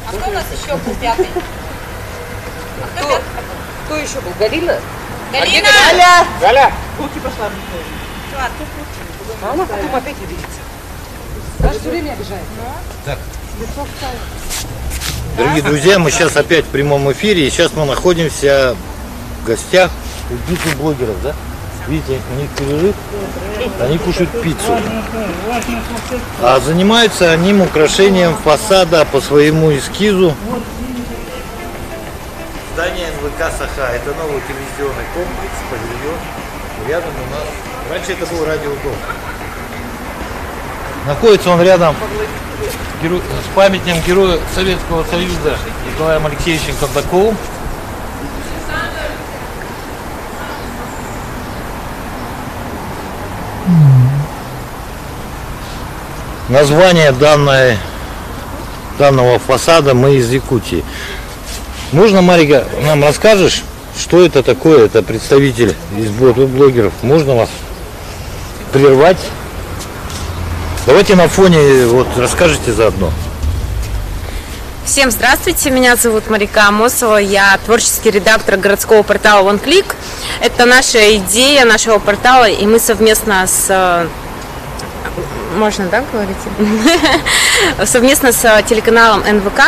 А кто у нас еще был пятый? Кто еще был? Галина? Галина! Галя! Галя! Руки пошла. Что? А она потом опять обидится. Она все время обижает. Так. Дорогие друзья, мы сейчас опять в прямом эфире, и сейчас мы находимся в гостях у битвы-блогеров, да? Видите, у них перерыв, они кушают пиццу. А занимаются они украшением фасада по своему эскизу. Здание НВК Саха, это новый телевизионный комплекс, павильон. Рядом у нас, раньше это был радиодом. Находится он рядом с памятником героя Советского Союза Николаем Алексеевичем Кондаковым. Название данного фасада «Мы из Якутии». Можно, Марика, нам расскажешь, что это такое? Это представитель из блогеров. Можно вас прервать? Давайте на фоне вот расскажите заодно. Всем здравствуйте, меня зовут Марика Амосова, я творческий редактор городского портала OneClick. Это наша идея нашего портала, и мы совместно с... Можно, да, говорить? Совместно с телеканалом НВК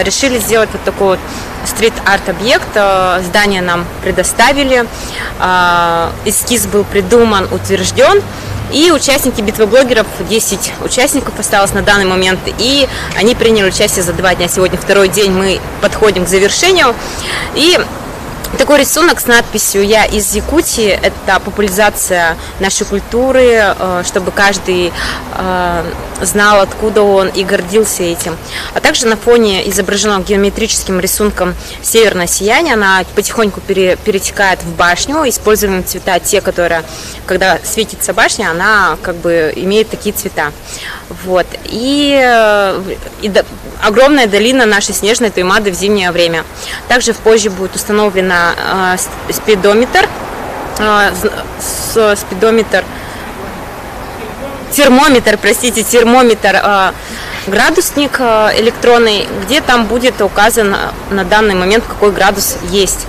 решили сделать вот такой вот стрит-арт-объект. Здание нам предоставили, эскиз был придуман, утвержден. И участники битвы блогеров, 10 участников осталось на данный момент, и они приняли участие за 2 дня. Сегодня второй день, мы подходим к завершению. И такой рисунок с надписью «Я из Якутии» – это популяризация нашей культуры, чтобы каждый знал, откуда он, и гордился этим. А также на фоне изображено геометрическим рисунком северное сияние. Она потихоньку перетекает в башню. Используем цвета те, которые, когда светится башня, она как бы имеет такие цвета. Вот. И огромная долина нашей снежной Туймады в зимнее время. Также позже будет установлена спидометр, термометр, градусник электронный, где там будет указан на данный момент, какой градус есть.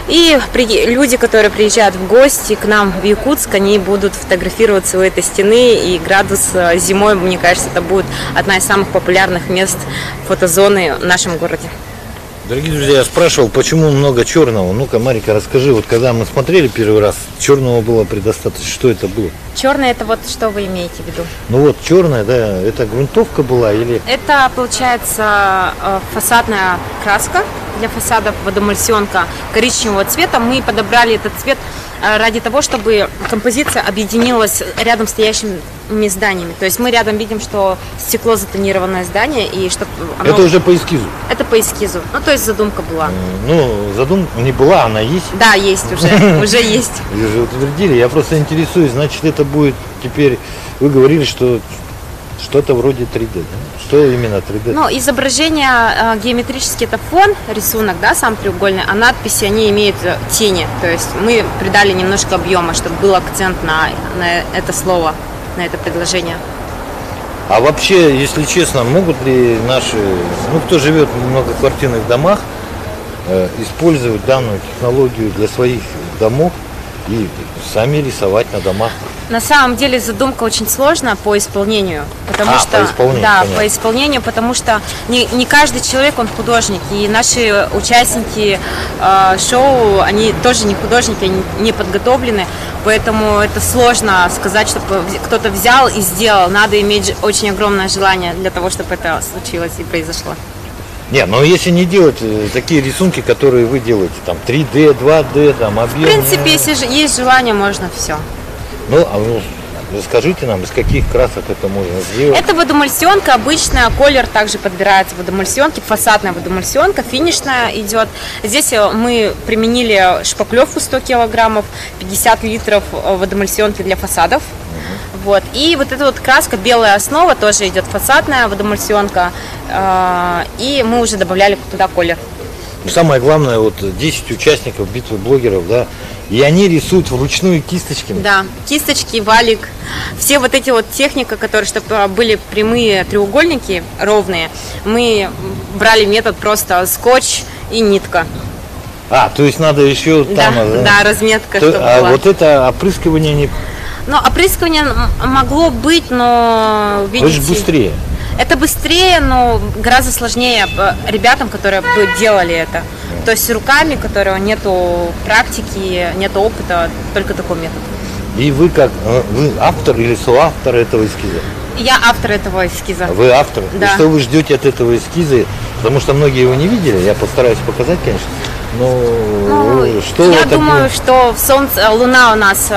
И люди, которые приезжают в гости к нам в Якутск, они будут фотографироваться у этой стены, и градус зимой, мне кажется, это будет одна из самых популярных мест фотозоны в нашем городе. Дорогие друзья, я спрашивал, почему много черного. Ну-ка, Марика, расскажи, вот когда мы смотрели первый раз, черного было предостаточно. Что это было? Черное — это вот что вы имеете в виду? Ну вот, черное, да, это грунтовка была или... Это, получается, фасадная краска для фасада водоэмульсионка коричневого цвета. Мы подобрали этот цвет ради того, чтобы композиция объединилась рядом с стоящими зданиями. То есть мы рядом видим, что стекло затонированное здание, и чтобы оно... Это уже по эскизу? Это по эскизу. Ну, то есть задумка была. Ну, задумка не была, она есть? Да, есть уже, уже есть. Ее же утвердили. Я просто интересуюсь, значит, это будет теперь... Вы говорили, что что-то вроде 3D, да? Что именно 3D? Ну, изображение геометрический — это фон, рисунок, да, сам треугольный, а надписи, они имеют тени. То есть мы придали немножко объема, чтобы был акцент на это слово, на это предложение. А вообще, если честно, могут ли наши, ну, кто живет в многоквартирных домах, использовать данную технологию для своих домов и сами рисовать на домах? На самом деле задумка очень сложна по исполнению, потому что по исполнению, потому что не каждый человек он художник, и наши участники шоу, они тоже не художники, они не подготовлены, поэтому это сложно сказать, чтобы кто-то взял и сделал. Надо иметь очень огромное желание для того, чтобы это случилось и произошло. Нет, но если не делать такие рисунки, которые вы делаете, там 3D, 2D, там объем. В принципе, если есть желание, можно все. Ну, расскажите нам, из каких красок это можно сделать. Это водоэмульсионка обычная, колер также подбирается в водоэмульсионке, фасадная водоэмульсионка, финишная идет. Здесь мы применили шпаклевку 100 килограммов, 50 литров водоэмульсионки для фасадов. Вот. И вот эта вот краска, белая основа, тоже идет фасадная водоэмульсионка, и мы уже добавляли туда колер. Самое главное, вот 10 участников битвы блогеров, да, и они рисуют вручную кисточками. Да, кисточки, валик, все вот эти вот техника, которые, чтобы были прямые треугольники, ровные, мы брали метод просто скотч и нитка. То есть надо еще там... Да, разметка, чтобы была. Вот это опрыскивание не... Ну, опрыскивание могло быть, но, видите... Это же быстрее. Это быстрее, но гораздо сложнее ребятам, которые бы делали это. То есть руками, которого нету практики, нету опыта, только такой метод. И вы вы автор или соавтор этого эскиза? Я автор этого эскиза. Вы автор? Да. И что вы ждете от этого эскиза? Потому что многие его не видели, я постараюсь показать, конечно. Но что я думаю, что в солнце, луна у нас...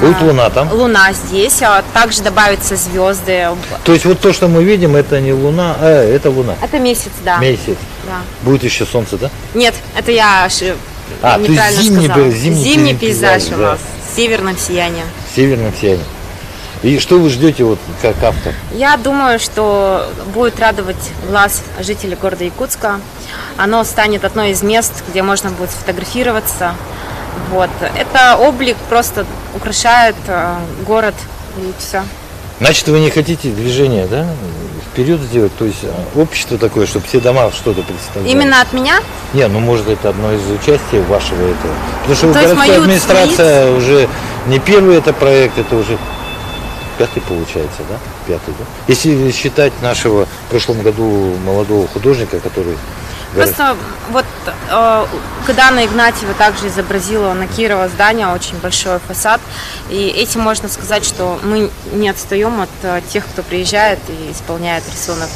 Будет луна там? Луна здесь, также добавятся звезды. То есть вот то, что мы видим, это не луна, это луна? Это месяц, да. Месяц. Да. Будет еще солнце, да? Нет, это я неправильно сказала. Зимний пейзаж у нас, с северным сиянием. С северным сиянием. И что вы ждете вот как автор? Я думаю, что будет радовать глаз жителей города Якутска. Оно станет одной из мест, где можно будет сфотографироваться. Вот. Это облик просто украшает город и все. Значит, вы не хотите движения, да? Вперед сделать, то есть общество такое, чтобы все дома что-то представляли. Именно от меня? Не, ну может это одно из участия вашего этого. Потому что то городская администрация уже не первый это проект, это уже пятый получается, да? Пятый, да? Если считать нашего в прошлом году молодого художника, который... Просто вот когда на Игнатьева также изобразила на Кирова здание, очень большой фасад, и этим можно сказать, что мы не отстаем от тех, кто приезжает и исполняет рисунок.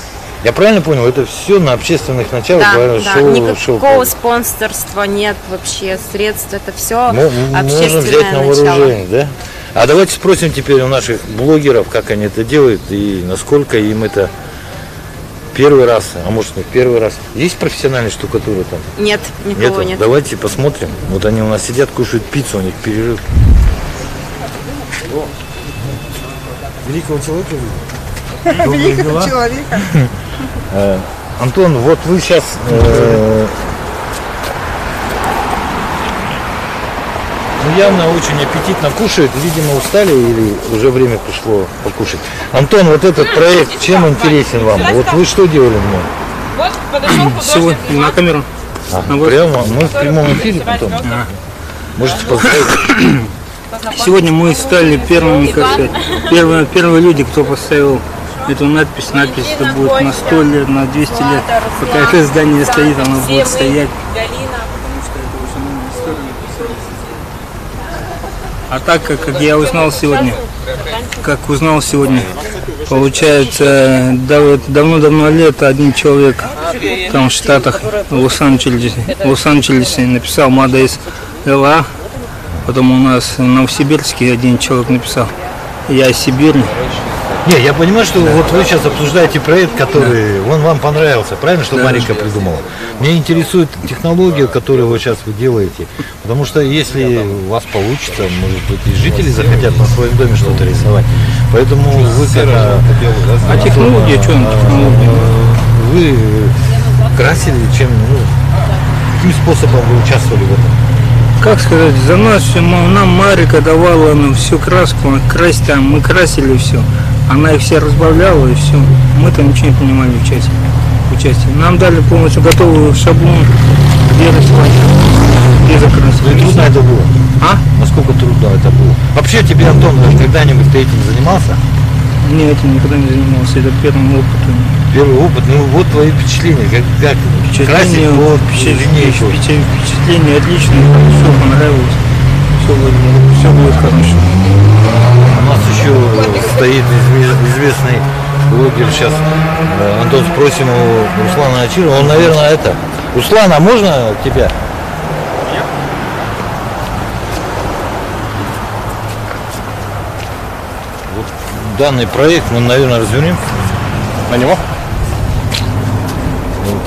Я правильно понял, это все на общественных началах? Да, никакого спонсорства нет вообще, средств, это все общественное можно взять на вооружение, начало. да? А давайте спросим теперь у наших блогеров, как они это делают и насколько им это первый раз, а может не первый раз. Есть профессиональная штукатура там? Нет, никого нет. Давайте посмотрим. Вот они у нас сидят, кушают пиццу, у них перерыв. Великого человека видели? Великого человека. Антон, вот вы сейчас явно очень аппетитно кушают, видимо устали или уже время пришло покушать. Антон, вот этот проект чем интересен вам? Вот вы что делали в нем? Вот подошел художник. Сегодня на камеру. Прямо мы в прямом эфире потом. Можете поздравить. Сегодня мы стали первыми, как сказать, первые люди, кто поставил эту надпись. Надпись это будет на 100 лет, на 200 лет. Пока это здание стоит, оно будет стоять. А так, как я узнал сегодня, получается, давно-давно лет один человек там в Штатах, в Лос-Анджелесе написал Мадейс ЛА, потом у нас в Новосибирске один человек написал Я из Сибири. Не, я понимаю, что вот вы сейчас обсуждаете проект, который он вам понравился, правильно, что Марика придумала. Меня интересует технология, которую вы сейчас делаете, потому что если у вас получится, может быть, и жители захотят на своем доме что-то рисовать. Поэтому вы А технология, что она технология? Вы красили, каким способом вы участвовали в этом? Как сказать, за нас все, нам Марика давала всю краску, красить там, мы красили все. Она их все разбавляла и все. Мы там ничего не понимали в участии. Нам дали полностью готовый шаблон, где рисовать, где закрасить. Ну, трудно это было? А? Насколько трудно это было? Вообще тебе, Антон, когда-нибудь ты этим занимался? Не, этим никогда не занимался, это первый опыт. Первый опыт, вот твои впечатления, как красить по линейку. Впечатление отличное, все понравилось, все будет хорошо. У нас еще стоит известный блогер сейчас, Антон, спросим у Руслана Ачирова, он, наверное, это. Руслан, а можно тебя? данный проект мы, наверное, развернем. На него?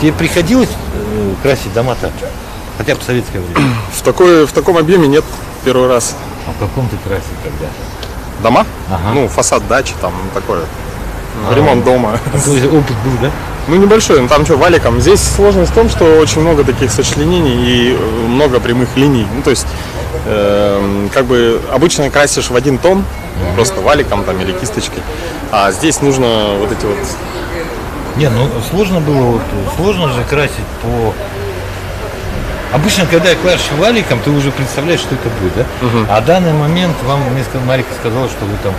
Тебе приходилось красить дома-то? Хотя бы в советское время. В таком объеме нет, первый раз. А в каком ты красил тогда? Дома? Ага. Ну, фасад дачи, там такое. Ремонт дома. То есть опыт был, да? Ну, небольшой, ну там что, валиком. Здесь сложность в том, что очень много таких сочленений и много прямых линий. Ну, то есть, как бы обычно красишь в один тон, просто валиком там или кисточкой. А здесь нужно вот эти вот... Не, ну сложно было, сложно же красить по... Обычно, когда красишь валиком, ты уже представляешь, что это будет, да? А в данный момент Марика сказала, что вы там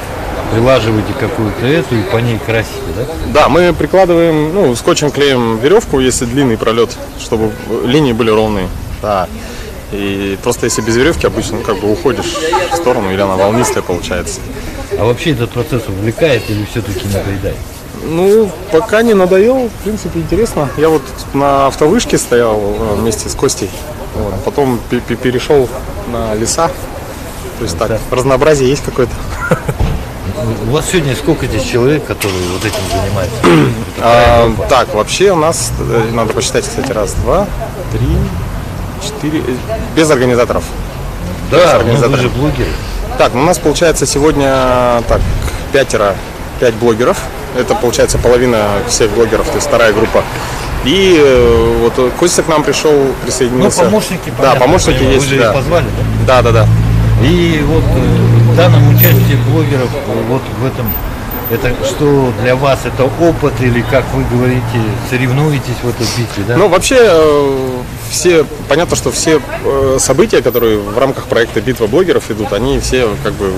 прилаживаете какую-то эту и по ней красите, да? Да, мы прикладываем, ну, скотчем клеим веревку, если длинный пролет, чтобы линии были ровные. Да. И просто если без веревки, обычно как бы уходишь в сторону, или она волнистая получается. А вообще этот процесс увлекает или все-таки надоедает? Ну, пока не надоел, в принципе, интересно. Я вот на автовышке стоял вместе с Костей, вот, потом перешел на леса. То есть так, разнообразие есть какое-то. У вас сегодня сколько здесь человек, которые вот этим занимаются? Так, вообще у нас, надо посчитать, кстати, раз, два, три, четыре, без организаторов. Да, вы же блогеры. Так, ну у нас получается сегодня так, 5 блогеров. Это получается половина всех блогеров, то есть вторая группа. И вот Костя к нам присоединился. Ну, помощники, да, помощники есть. Вы же их позвали, да? Да. И вот в данном участии блогеров вот в этом, это что для вас, это опыт или, как вы говорите, соревнуетесь в этой битве, да? Ну, вообще, понятно, что все события, которые в рамках проекта «Битва блогеров» идут, они все как бы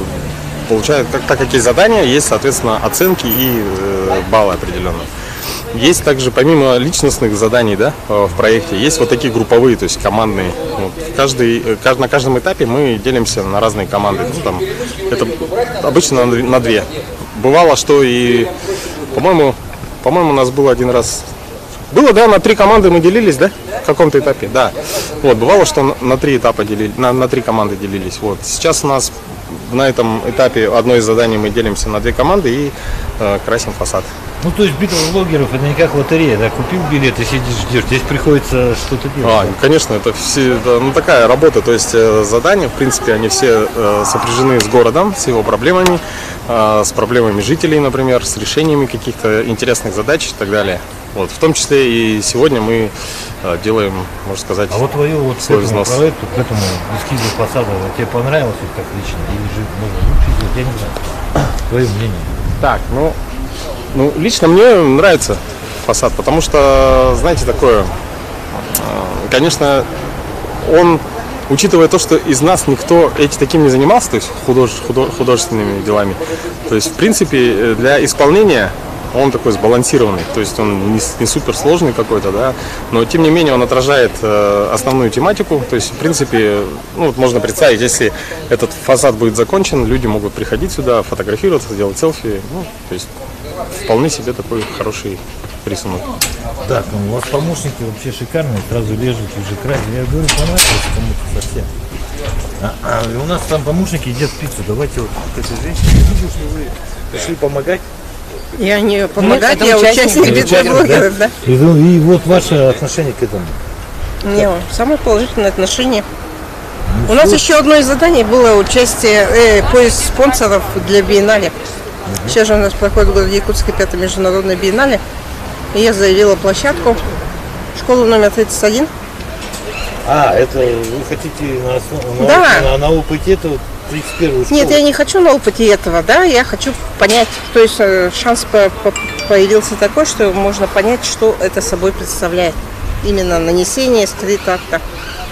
получают, так как есть задания, есть, соответственно, оценки и баллы определенные. Есть также, помимо личностных заданий, да, в проекте, есть вот такие групповые, то есть командные. Вот. На каждом этапе мы делимся на разные команды. Ну, там, это обычно на 2. Бывало, что и, по-моему, у нас было один раз... Было, да, на 3 команды мы делились, да, в каком-то этапе, да. Вот, бывало, что на 3 этапа на 3 команды делились. Вот. Сейчас у нас на этом этапе одно из заданий мы делимся на 2 команды и красим фасад. Ну, то есть битва блогеров это не как лотерея, да, купил билет и сидишь, ждешь. Здесь приходится что-то делать. Конечно, это такая работа, то есть задания, в принципе, они все сопряжены с городом, с его проблемами, с проблемами жителей, например, с решениями каких-то интересных задач и так далее. Вот, в том числе и сегодня мы делаем, можно сказать, а вот твое вот свой к этому взнос. проекту, к этому эскизу фасада, тебе понравилось вот как лично? Или же можно лучше сделать? Я не знаю. Твое мнение. Так, ну, лично мне нравится фасад, потому что, знаете, такое, конечно, он, учитывая то, что из нас никто таким не занимался, то есть художественными делами, то есть, в принципе, для исполнения он такой сбалансированный, то есть он не супер сложный какой-то, да, но тем не менее он отражает основную тематику, то есть в принципе, ну вот можно представить, если этот фасад будет закончен, люди могут приходить сюда, фотографироваться, делать селфи, ну, то есть вполне себе такой хороший рисунок. Так, у вас помощники вообще шикарные, сразу лежат уже красят. Я говорю, понравилось кому-то совсем. У нас там помощники едят пиццу. Давайте вот к этой женщине. Видишь, что вы пришли помогать. Я не помогать, Нет, я это участник битвы блогеров, да. И вот ваше отношение к этому. Не, самое положительное отношение. У нас еще одно из заданий было участие, поиск спонсоров для биеннале. Сейчас же у нас проходит в городе Якутске 5-я международная биеннале. И я заявила площадку, школу номер 31. Это вы хотите на опыте этого 31-ю школу? Нет, я не хочу на опыте этого, да, я хочу понять, то есть шанс появился такой, что можно понять, что это собой представляет. Именно нанесение стрит-арта.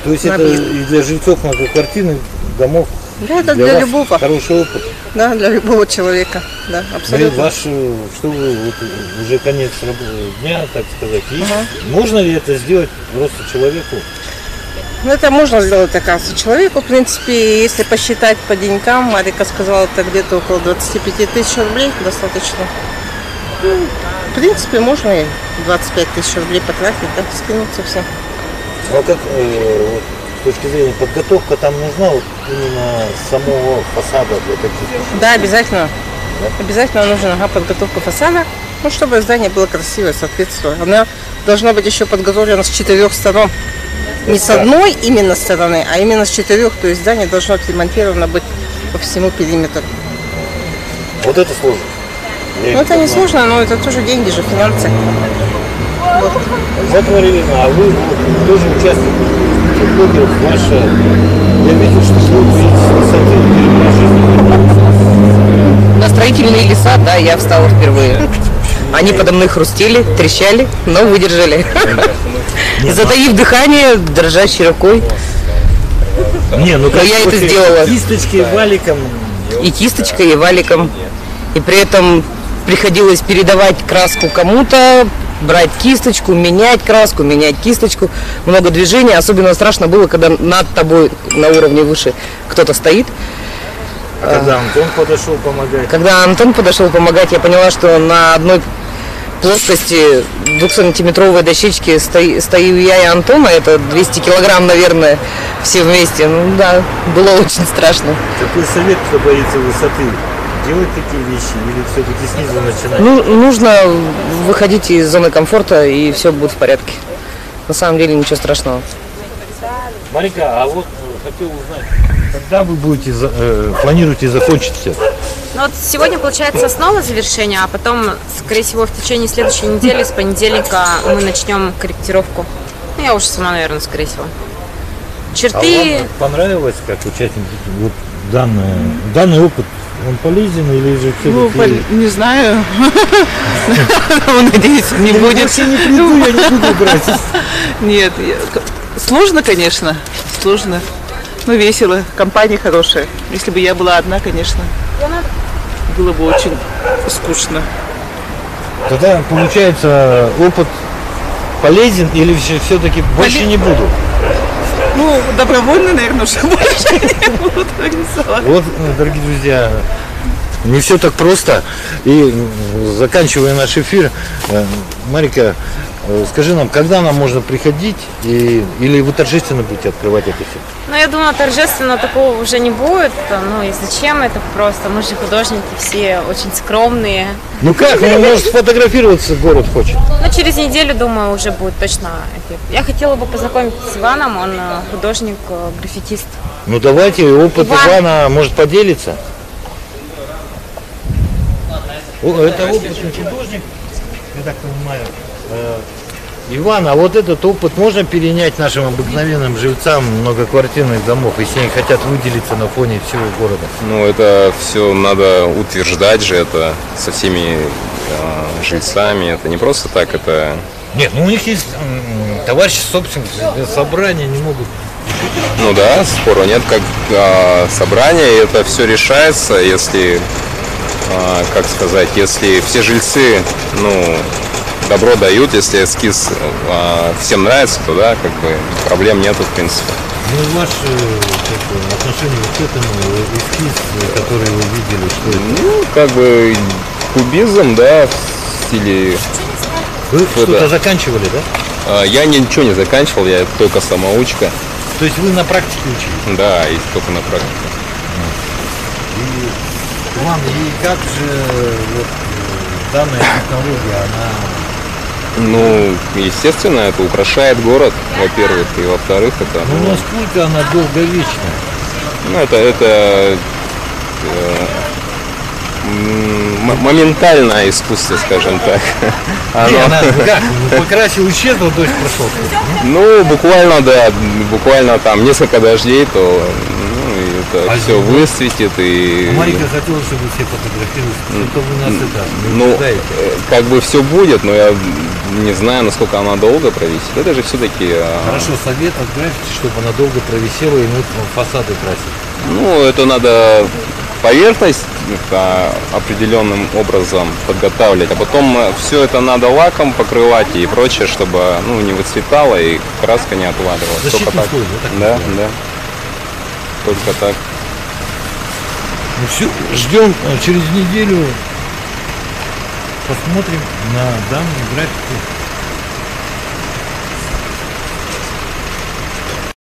То есть это и для жильцов многоквартирных домов? Да, это для любого. Хороший опыт. Да, для любого человека, да, абсолютно. Что вы вот, уже конец дня, так сказать, и можно ли это сделать просто человеку? Ну, это можно сделать, оказывается, человеку. В принципе, если посчитать по деньгам, Марика сказала, это где-то около 25 тысяч рублей достаточно. Ну, в принципе, можно и 25 тысяч рублей потратить, да, скинуться все. Ну, а как вот, с точки зрения подготовка там нужна вот именно самого фасада для таких? Да, обязательно. да? Обязательно нужна подготовка фасада, ну, чтобы здание было красивое, соответственно. Она должна быть еще подготовлена с 4 сторон. Не с одной именно стороны, а именно с 4. То есть здание должно отремонтировано быть по всему периметру. Вот это сложно. Ну, это не сложно, но это тоже деньги же, финансы. Вот. Злата Ирина, а вы тоже участвуете в блогерах. Ваша, я видел, что вы увидите с высоты На строительные леса, да, я встала впервые. Они подо мной хрустели, трещали, но выдержали. Затаив дыхание, дрожащей рукой. Не, ну Но я это сделала. Кисточкой, валиком. И кисточкой, и валиком. И при этом приходилось передавать краску кому-то, брать кисточку, менять краску, менять кисточку. Много движений. Особенно страшно было, когда над тобой на уровне выше кто-то стоит. А когда Антон подошел помогать? Когда Антон подошел помогать, я поняла, что на одной плоскости 200-сантиметровой дощечки стою я и Антон, а это 200 килограмм, наверное, все вместе. Ну да, было очень страшно. Какой совет, кто боится высоты? Делать такие вещи или все-таки снизу начинать? Ну, нужно выходить из зоны комфорта, и все будет в порядке. На самом деле ничего страшного. Марика, а вот хотел узнать, когда вы будете планируете закончить все? Ну вот сегодня получается основа завершения, а потом, скорее всего, в течение следующей недели, с понедельника, мы начнем корректировку. Ну, я уже сама, наверное, скорее всего. Черты... А вам понравилось, как участник, вот данный опыт, он полезен или же все-таки... Не знаю. Надеюсь, не будет. Вообще не приду, я не буду брать. Нет, сложно, конечно, сложно. Но весело, компания хорошая. Если бы я была одна, конечно, было бы очень скучно. Тогда, получается, опыт полезен или все-таки больше не буду? Ну, добровольно, наверное, уже больше не буду рисовать. Вот, дорогие друзья, не все так просто. И заканчивая наш эфир, Марика, скажи нам, когда нам можно приходить, или вы торжественно будете открывать это все? Ну, я думаю, торжественно такого уже не будет. Ну и зачем это просто? Мы же художники все очень скромные. Ну как, ну, может сфотографироваться город хочет. Но через неделю, думаю, уже будет точно эффект. Я хотела бы познакомиться с Иваном, он художник, граффитист. Ну давайте, опыт Ивана может поделиться. Это опытный художник, я так понимаю. Иван, а вот этот опыт можно перенять нашим обыкновенным жильцам многоквартирных домов, если они хотят выделиться на фоне всего города? Ну, это все надо утверждать же, это со всеми жильцами. Это не просто так, это... Нет, ну у них есть товарищи собственники, собрания не могут. Ну да, спора нет, как собрание, это все решается, если, как сказать, если все жильцы, ну, добро дают, если эскиз всем нравится, то да, как бы проблем нету, в принципе. Ну, ваше отношение к этому эскиз, который вы видели, что это? Ну, как бы кубизм, да, в стиле... Вы что-то заканчивали, да? Я ничего не заканчивал, я только самоучка. То есть вы на практике учились? Да, и только на практике. И, Иван, и как же вот, данная технология, она... Ну, естественно, это украшает город, во-первых, и во-вторых, это... Ну, насколько она долговечна? Ну, это моментальное искусство, скажем так. Не, она как? Покрасил, исчезнул, дождь прошел. Ну, буквально, да, буквально там несколько дождей, то это все высветит и... Марика хотела, чтобы все фотографировались, только вы нас это не ну, ожидаете. как бы все будет, но я не знаю, насколько она долго провисит. Это же все-таки... Хорошо, совет от граффити, чтобы она долго провисела и мы фасады красить. Ну, это надо поверхность определенным образом подготавливать, а потом все это надо лаком покрывать и прочее, чтобы ну, не выцветало и краска не отваливалась. Защитный Только так. слой, да? Да, да. Только так. Ну все, ждем через неделю, посмотрим на данный граффити.